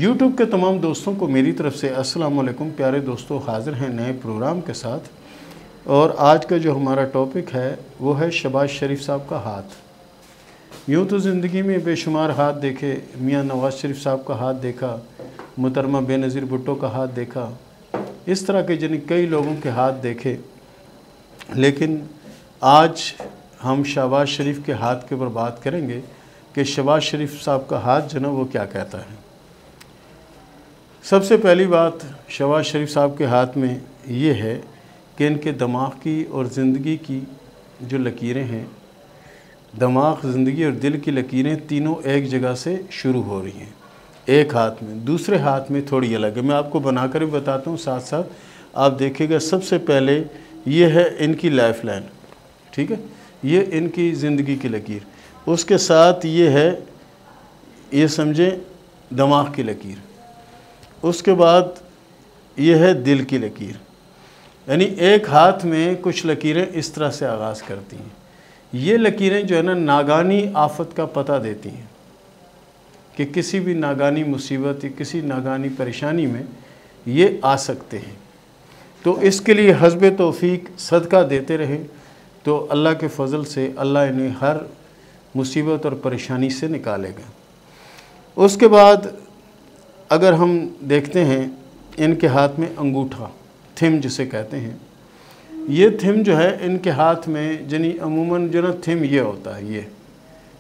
YouTube के तमाम दोस्तों को मेरी तरफ से अस्सलाम वालेकुम। प्यारे दोस्तों, हाज़िर हैं नए प्रोग्राम के साथ। और आज का जो हमारा टॉपिक है वो है शहबाज शरीफ साहब का हाथ। यूँ तो ज़िंदगी में बेशुमार हाथ देखे, मियाँ नवाज़ शरीफ साहब का हाथ देखा, मोहतरमा बेनज़ीर भुट्टो का हाथ देखा, इस तरह के जिन कई लोगों के हाथ देखे, लेकिन आज हम शहबाज शरीफ के हाथ के ऊपर बात करेंगे कि शहबाज शरीफ साहब का हाथ जो ना वो क्या कहता है। सबसे पहली बात शहबाज शरीफ साहब के हाथ में ये है कि इनके दिमाग की और ज़िंदगी की जो लकीरें हैं, दिमाग, ज़िंदगी और दिल की लकीरें तीनों एक जगह से शुरू हो रही हैं, एक हाथ में। दूसरे हाथ में थोड़ी अलग है, मैं आपको बनाकर भी बताता हूँ साथ साथ, आप देखिएगा। सबसे पहले ये है इनकी लाइफ लाइन, ठीक है, ये इनकी ज़िंदगी की लकीर। उसके साथ ये है, ये समझें, दिमाग की लकीर। उसके बाद ये है दिल की लकीर। यानी एक हाथ में कुछ लकीरें इस तरह से आगाज़ करती हैं। ये लकीरें जो है ना, नागानी आफत का पता देती हैं कि किसी भी नागानी मुसीबत या किसी नागानी परेशानी में ये आ सकते हैं। तो इसके लिए हस्ब तौफीक सदका देते रहें तो अल्लाह के फ़ज़ल से अल्लाह इन्हें हर मुसीबत और परेशानी से निकालेगा। उसके बाद अगर हम देखते हैं इनके हाथ में अंगूठा, थिम जिसे कहते हैं, ये थिम जो है इनके हाथ में, यानी अमूमन जो ना थिम ये होता है, ये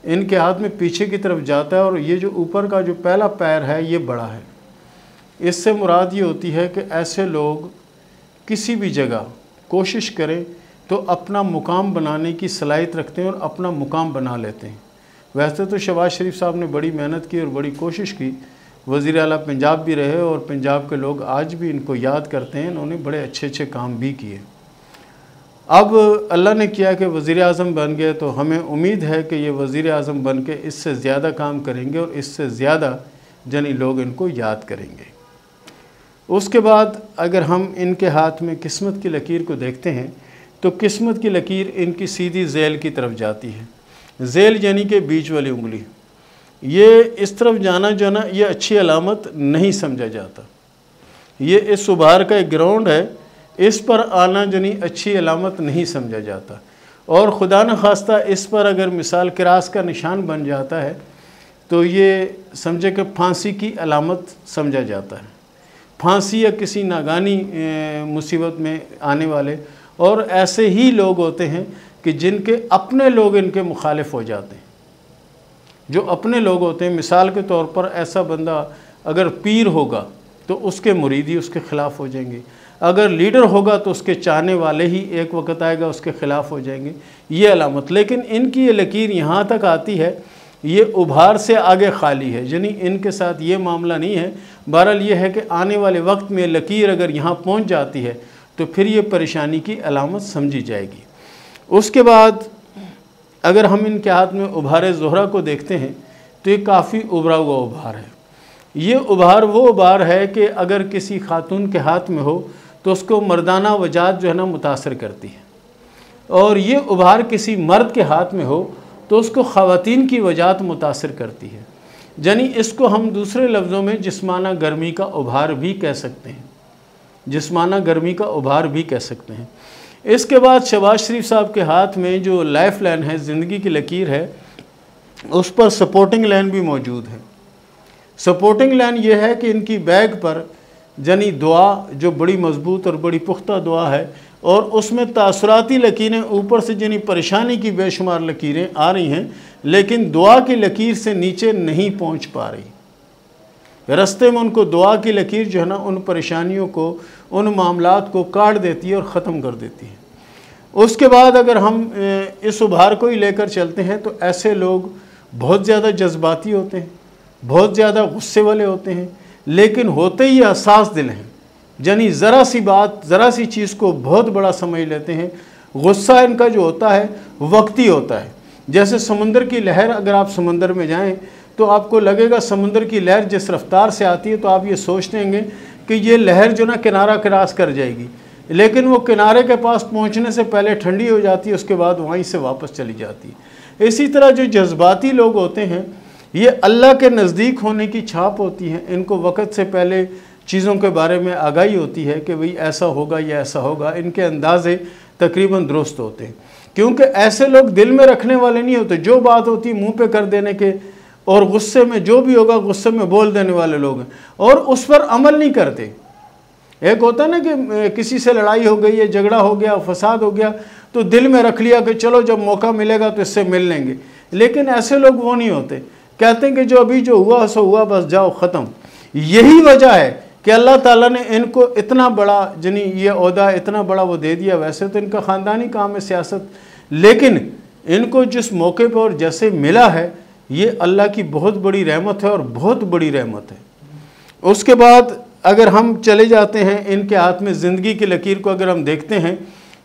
इनके हाथ में पीछे की तरफ जाता है और ये जो ऊपर का जो पहला पैर है ये बड़ा है। इससे मुराद ये होती है कि ऐसे लोग किसी भी जगह कोशिश करें तो अपना मुकाम बनाने की सलाहियत रखते हैं और अपना मुकाम बना लेते हैं। वैसे तो शहबाज शरीफ साहब ने बड़ी मेहनत की और बड़ी कोशिश की, वज़ीर आला पंजाब भी रहे और पंजाब के लोग आज भी इनको याद करते हैं। इन्होंने बड़े अच्छे अच्छे काम भी किए। अब अल्लाह ने किया कि वज़ीर आज़म बन गए, तो हमें उम्मीद है कि ये वज़ीर आज़म बन के इससे ज़्यादा काम करेंगे और इससे ज़्यादा जनी लोग इनको याद करेंगे। उसके बाद अगर हम इनके हाथ में किस्मत की लकीर को देखते हैं तो किस्मत की लकीर इनकी सीधी ज़ैल की तरफ जाती है। ज़ैल यानी कि बीच वाली उंगली, ये इस तरफ जाना जो ना, ये अच्छी अलामत नहीं समझा जाता। ये इस उभार का एक ग्राउंड है, इस पर आना जो नहीं अच्छी अलामत नहीं समझा जाता। और खुदा न खास्ता इस पर अगर मिसाल किरास का निशान बन जाता है तो ये समझे कि फांसी की अलामत समझा जाता है, फांसी या किसी नागानी मुसीबत में आने वाले। और ऐसे ही लोग होते हैं कि जिनके अपने लोग इनके मुखालिफ हो जाते हैं। जो अपने लोग होते हैं, मिसाल के तौर पर ऐसा बंदा अगर पीर होगा तो उसके मुरीदी उसके ख़िलाफ़ हो जाएंगे, अगर लीडर होगा तो उसके चाहने वाले ही एक वक्त आएगा उसके ख़िलाफ़ हो जाएंगे, ये अलामत। लेकिन इनकी ये लकीर यहाँ तक आती है, ये उभार से आगे खाली है, यानी इनके साथ ये मामला नहीं है। बहरहाल ये है कि आने वाले वक्त में लकीर अगर यहाँ पहुँच जाती है तो फिर ये परेशानी की अलामत समझी जाएगी। उसके बाद अगर हम इनके हाथ में उभार ज़ोहरा को देखते हैं तो ये काफ़ी उभरा हुआ उभार है। ये उभार वो उभार है कि अगर किसी खातून के हाथ में हो तो उसको मर्दाना वजात जो है ना मुतासर करती है, और ये उभार किसी मर्द के हाथ में हो तो उसको ख़वातीन की वजात मुतासर करती है। यानी इसको हम दूसरे लफ्ज़ों में जिस्माना गर्मी का उभार भी कह सकते हैं, जिस्माना गर्मी का उभार भी कह सकते हैं। इसके बाद शहबाज शरीफ साहब के हाथ में जो लाइफ लाइन है, ज़िंदगी की लकीर है, उस पर सपोर्टिंग लाइन भी मौजूद है। सपोर्टिंग लाइन ये है कि इनकी बैग पर जनी दुआ जो बड़ी मजबूत और बड़ी पुख्ता दुआ है, और उसमें तासुराती लकीरें ऊपर से जनी परेशानी की बेशुमार लकीरें आ रही हैं, लेकिन दुआ की लकीर से नीचे नहीं पहुंच पा रही। रास्ते में उनको दुआ की लकीर जो है ना, उन परेशानियों को, उन मामलात को काट देती है और ख़त्म कर देती है। उसके बाद अगर हम इस उभार को ही लेकर चलते हैं तो ऐसे लोग बहुत ज़्यादा जज्बाती होते हैं, बहुत ज़्यादा गुस्से वाले होते हैं, लेकिन होते ही हसास दिल हैं। यानी ज़रा सी बात, ज़रा सी चीज़ को बहुत बड़ा समझ लेते हैं। गुस्सा इनका जो होता है वक्ती होता है। जैसे समुंदर की लहर, अगर आप समंदर में जाएं तो आपको लगेगा समुंदर की लहर जिस रफ्तार से आती है तो आप ये सोचते हैं कि ये लहर जो ना किनारा क्रॉस कर जाएगी, लेकिन वो किनारे के पास पहुंचने से पहले ठंडी हो जाती है, उसके बाद वहीं से वापस चली जाती है। इसी तरह जो जज्बाती लोग होते हैं ये अल्लाह के नज़दीक होने की छाप होती है। इनको वक़्त से पहले चीज़ों के बारे में आगाही होती है कि भाई ऐसा होगा या ऐसा होगा। इनके अंदाज़े तकरीबन दुरुस्त होते हैं, क्योंकि ऐसे लोग दिल में रखने वाले नहीं होते। जो बात होती है मुंह पे कर देने के और गुस्से में जो भी होगा गुस्से में बोल देने वाले लोग हैं और उस पर अमल नहीं करते। एक होता है ना कि किसी से लड़ाई हो गई है, झगड़ा हो गया, फसाद हो गया, तो दिल में रख लिया कि चलो जब मौका मिलेगा तो इससे मिल लेंगे। लेकिन ऐसे लोग वो नहीं होते, कहते हैं कि जो अभी जो हुआ सो हुआ, बस जाओ ख़त्म। यही वजह है कि अल्लाह ताला ने इनको इतना बड़ा जनी ये ओहदा इतना बड़ा वो दे दिया। वैसे तो इनका ख़ानदानी काम है सियासत, लेकिन इनको जिस मौके पर और जैसे मिला है ये अल्लाह की बहुत बड़ी रहमत है और बहुत बड़ी रहमत है। उसके बाद अगर हम चले जाते हैं इनके हाथ में ज़िंदगी की लकीर को अगर हम देखते हैं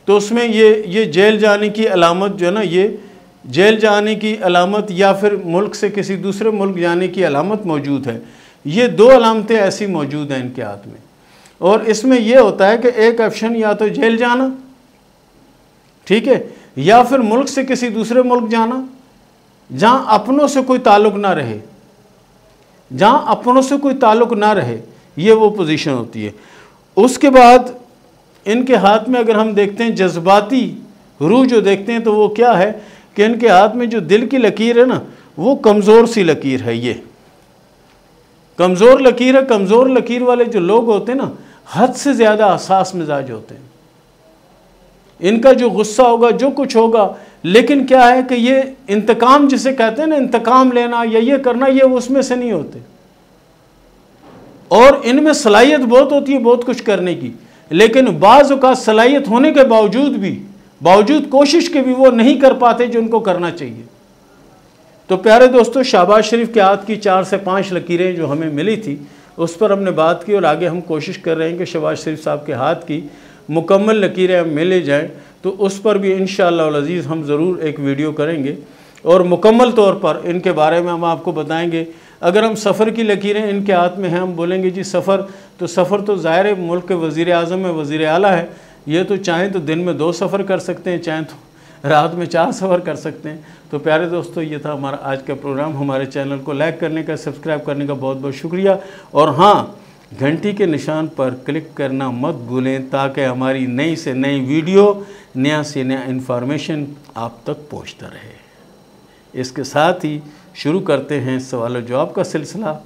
तो उसमें ये जेल जाने की अलामत जो है ना, ये जेल जाने की अलामत या फिर मुल्क से किसी दूसरे मुल्क जाने की अलामत मौजूद है। ये दो अलामतें ऐसी मौजूद हैं इनके हाथ में, और इसमें यह होता है कि एक ऑप्शन या तो जेल जाना, ठीक है, या फिर मुल्क से किसी दूसरे मुल्क जाना जहाँ अपनों से कोई ताल्लुक़ ना रहे, जहाँ अपनों से कोई ताल्लुक़ ना रहे, ये वो पोजीशन होती है। उसके बाद इनके हाथ में अगर हम देखते हैं जज्बाती रूह जो देखते हैं तो वो क्या है कि इनके हाथ में जो दिल की लकीर है ना, वो कमज़ोर सी लकीर है। ये कमज़ोर लकीर है। कमज़ोर लकीर वाले जो लोग होते हैं ना, हद से ज़्यादा हसास मिजाज होते हैं। इनका जो गुस्सा होगा, जो कुछ होगा, लेकिन क्या है कि ये इंतकाम जिसे कहते हैं ना, इंतकाम लेना या ये करना, ये उसमें से नहीं होते। और इनमें सलाहियत बहुत होती है बहुत कुछ करने की, लेकिन बाज़ औक़ात सलाहियत होने के बावजूद कोशिश के भी वो नहीं कर पाते जो उनको करना चाहिए। तो प्यारे दोस्तों, शहबाज शरीफ के हाथ की 4 से 5 लकीरें जो हमें मिली थी उस पर हमने बात की, और आगे हम कोशिश कर रहे हैं कि शहबाज शरीफ साहब के हाथ की मुकम्मल लकीरें हम मिले जाएँ, तो उस पर भी इंशाअल्लाह अज़ीज़ हम ज़रूर एक वीडियो करेंगे और मुकम्मल तौर पर इनके बारे में हम आपको बताएंगे। अगर हम सफ़र की लकीरें इनके हाथ में हैं, हम बोलेंगे जी सफ़र तो ज़ाहिर मुल्क के वज़ीर आज़म है, वज़ीर आला है, ये तो चाहें तो दिन में 2 सफ़र कर सकते हैं, चाहें तो रात में 4 सफ़र कर सकते हैं। तो प्यारे दोस्तों, ये था हमारा आज का प्रोग्राम। हमारे चैनल को लाइक करने का, सब्सक्राइब करने का बहुत बहुत शुक्रिया, और हाँ, घंटी के निशान पर क्लिक करना मत भूलें ताकि हमारी नई से नई वीडियो, नया से नया इन्फॉर्मेशन आप तक पहुँचता रहे। इसके साथ ही शुरू करते हैं सवाल और जवाब का सिलसिला।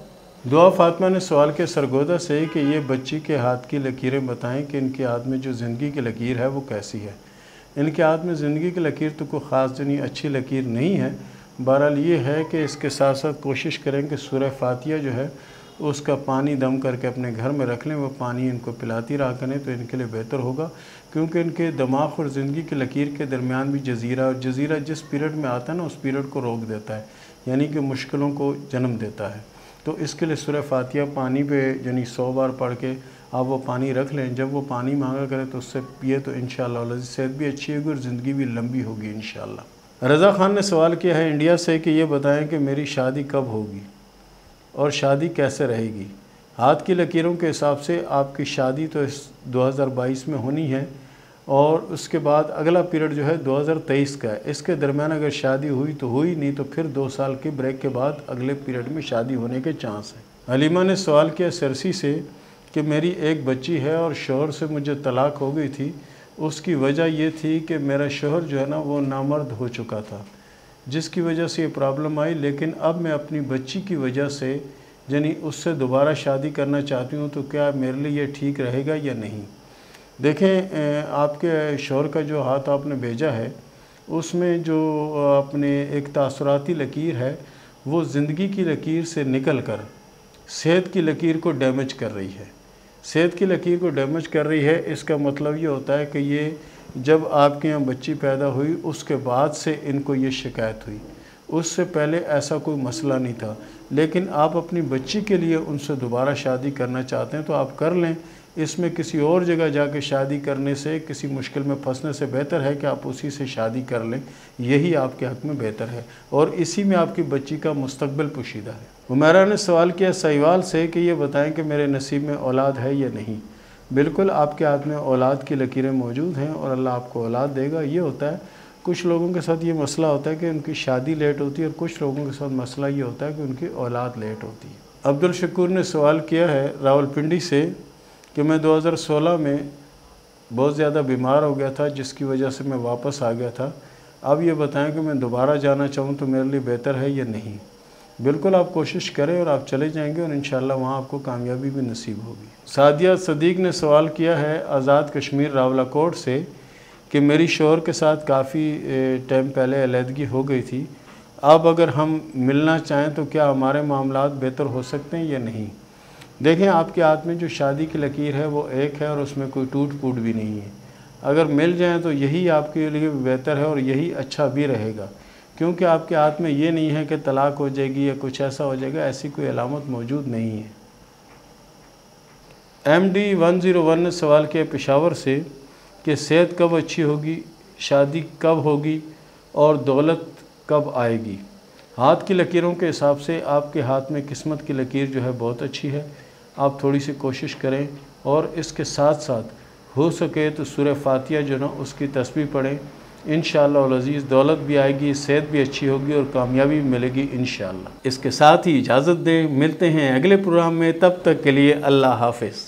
दुआ फातिमा ने सवाल के सरगोदा से कि ये बच्ची के हाथ की लकीरें बताएं कि इनके हाथ में जो ज़िंदगी की लकीर है वो कैसी है। इनके हाथ में ज़िंदगी की लकीर तो कोई ख़ास जनी अच्छी लकीर नहीं है। बहरहाल ये है कि इसके साथ साथ कोशिश करें कि सूरह फातिहा जो है उसका पानी दम करके अपने घर में रख लें, वो पानी इनको पिलाती रहा करें तो इनके लिए बेहतर होगा, क्योंकि इनके दिमाग और ज़िंदगी की लकीर के दरमियान भी जजीरा, और जजीरा जिस पीरियड में आता है ना उस पीरियड को रोक देता है, यानी कि मुश्किलों को जन्म देता है। तो इसके लिए सूरह फातिहा पानी पे यानी 100 बार पढ़ के आप वो पानी रख लें। जब वो पानी मांगा करें तो उससे पिए तो इंशाअल्लाह सेहत भी अच्छी होगी और ज़िंदगी भी लंबी होगी इंशाअल्लाह। रज़ा खान ने सवाल किया है इंडिया से कि ये बताएं कि मेरी शादी कब होगी और शादी कैसे रहेगी। हाथ की लकीरों के हिसाब से आपकी शादी तो इस 2022 में होनी है, और उसके बाद अगला पीरियड जो है 2023 का है। इसके दरमियान अगर शादी हुई तो हुई, नहीं तो फिर 2 साल के ब्रेक के बाद अगले पीरियड में शादी होने के चांस हैं। हलीमा ने सवाल किया सरसी से कि मेरी एक बच्ची है और शौहर से मुझे तलाक हो गई थी। उसकी वजह ये थी कि मेरा शौहर जो है ना वो नामर्द हो चुका था, जिसकी वजह से ये प्रॉब्लम आई, लेकिन अब मैं अपनी बच्ची की वजह से यानी उससे दोबारा शादी करना चाहती हूँ, तो क्या मेरे लिए ये ठीक रहेगा या नहीं। देखें, आपके शौहर का जो हाथ आपने भेजा है उसमें जो अपने एक तासुराती लकीर है वो ज़िंदगी की लकीर से निकल कर सेहत की लकीर को डैमेज कर रही है। सेहत की लकीर को डैमेज कर रही है, इसका मतलब ये होता है कि ये जब आपके यहाँ बच्ची पैदा हुई उसके बाद से इनको ये शिकायत हुई, उससे पहले ऐसा कोई मसला नहीं था। लेकिन आप अपनी बच्ची के लिए उनसे दोबारा शादी करना चाहते हैं तो आप कर लें। इसमें किसी और जगह जाके शादी करने से, किसी मुश्किल में फंसने से बेहतर है कि आप उसी से शादी कर लें, यही आपके हक़ में बेहतर है, और इसी में आपकी बच्ची का मुस्तकबिल पोशीदा है। उमैरा ने सवाल किया सहीवाल से कि ये बताएं कि मेरे नसीब में औलाद है या नहीं। बिल्कुल आपके हाथ में औलाद की लकीरें मौजूद हैं और अल्लाह आपको औलाद देगा। ये होता है कुछ लोगों के साथ ये मसला होता है कि उनकी शादी लेट होती है और कुछ लोगों के साथ मसला ये होता है कि उनकी औलाद लेट होती है। अब्दुल शकूर ने सवाल किया है रावलपिंडी से कि मैं 2016 में बहुत ज़्यादा बीमार हो गया था, जिसकी वजह से मैं वापस आ गया था। अब ये बताएं कि मैं दोबारा जाना चाहूँ तो मेरे लिए बेहतर है या नहीं। बिल्कुल आप कोशिश करें और आप चले जाएंगे और इंशाल्लाह वहाँ आपको कामयाबी भी नसीब होगी। सादिया सदीक ने सवाल किया है आज़ाद कश्मीर रावलाकोट से कि मेरी शौहर के साथ काफ़ी टाइम पहले अलहदगी हो गई थी। अब अगर हम मिलना चाहें तो क्या हमारे मामलात बेहतर हो सकते हैं या नहीं। देखें, आपके हाथ में जो शादी की लकीर है वो एक है और उसमें कोई टूट फूट भी नहीं है। अगर मिल जाएं तो यही आपके लिए बेहतर है और यही अच्छा भी रहेगा, क्योंकि आपके हाथ में ये नहीं है कि तलाक हो जाएगी या कुछ ऐसा हो जाएगा, ऐसी कोई अलामत मौजूद नहीं है। MD 101 ने सवाल किया पेशावर से कि सेहत कब अच्छी होगी, शादी कब होगी और दौलत कब आएगी। हाथ की लकीरों के हिसाब से आपके हाथ में किस्मत की लकीर जो है बहुत अच्छी है। आप थोड़ी सी कोशिश करें और इसके साथ साथ हो सके तो सूरह फातिहा जो ना उसकी तस्बीह पढ़ें। इंशाअल्लाह अज़ीज़ दौलत भी आएगी, सेहत भी अच्छी होगी और कामयाबी भी मिलेगी इंशाअल्लाह। इसके साथ ही इजाज़त दें, मिलते हैं अगले प्रोग्राम में, तब तक के लिए अल्लाह हाफ़िज़।